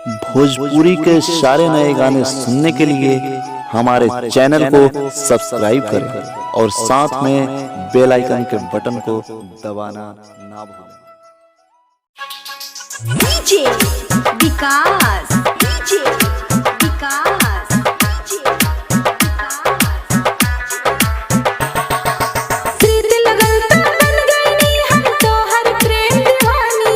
भोजपुरी के सारे नए गाने सुनने के लिए हमारे चैनल को सब्सक्राइब करें और साथ में बेल आइकन के बटन को दबाना ना भूलें। डीजे विकास, डीजे विकास, डीजे प्रीत लगल त बन गईनी हम तोहर प्रेम दीवानी।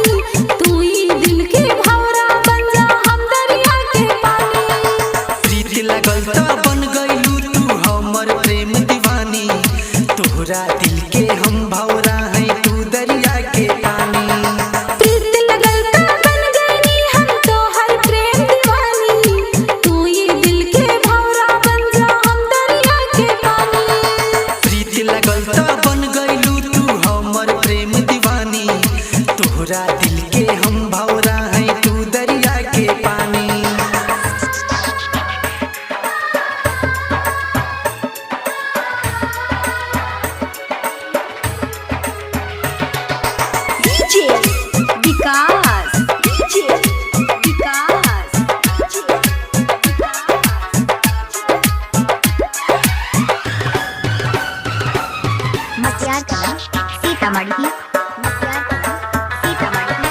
तू ही दिल के भंवरा बन जा हम दरिया के पानी। प्रीत लगल त बन गईलू तू हमर प्रेम दीवानी। तोहरा दिल के हम भंवरा हैं तू दरिया के पानी। प्रीत लगल त बन गईनी हम तोहर प्रेम दीवानी। तू ही दिल के भंवरा बन जा हम दरिया के पानी। प्रीत लगल त बन गईलू तू हमर प्रेम दीवानी। तोहरा दिल के हम भंवरा हैं तू दरिया के पानी। डीजे विकास, डीजे विकास, डीजे मसियार कला सीतामढ़ी, मसियार कला सीतामढ़ी।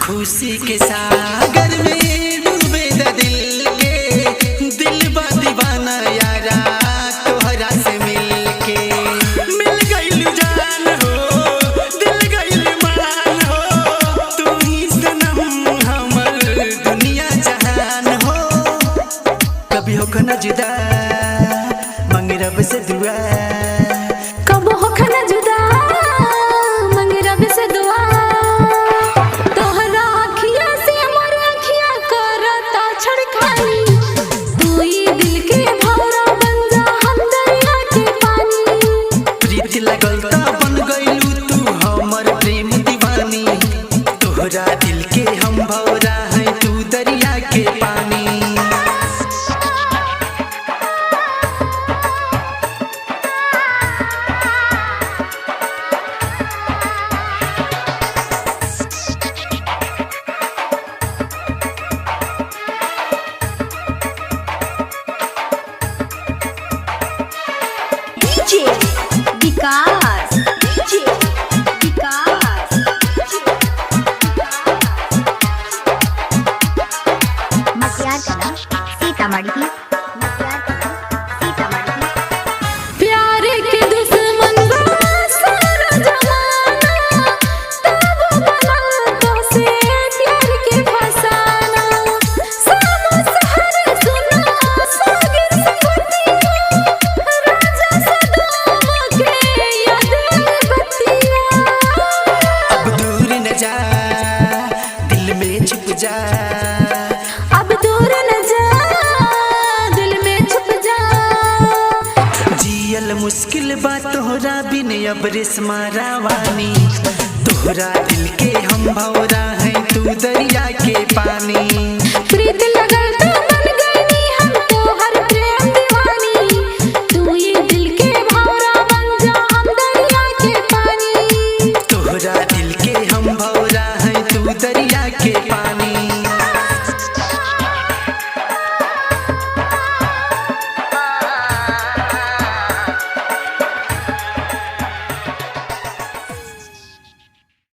खुशी के सागर में डूबे द दिल के। दिल बा दीवाना यारा तोहरा से मिलके। मिल गइलू जान हो, दिल गइल मान हो। तू ही सनम हमर दुनिया जहान हो। कभी हो न जुदा मांगे रब से दुआ। कब होखा न जुदा मांगे रब से दुआ। तोहरा अखिया से हमर अखिया करता छड़खानी। तू ही दिल के भंवरा बन जा हम दरिया के पानी। प्रीत लगल त बन गइलू तू हमर प्रेम दीवानी। तोहरा दिल के हम भंवरा हैं तू दरिया के पानी। डीजे विकास, डीजे विकास, मसियार कला सीतामढ़ी, मसियार कला सीतामढ़ी। प्यार के दुश्मन बा सारा जमाना। तब बनल तो से प्यार के फसाना। सामा सहर सुना सागिर संगतिया। राजा सदाम के याद बतिया। अब दूर न जा दिल में छुप जा। अब दूर न जा दिल में छुप जा। जियल मुश्किल बा तोहरा बिन अब रेशमा रावानी। तोहरा दिल के हम भंवरा हैं तू दरिया के पानी।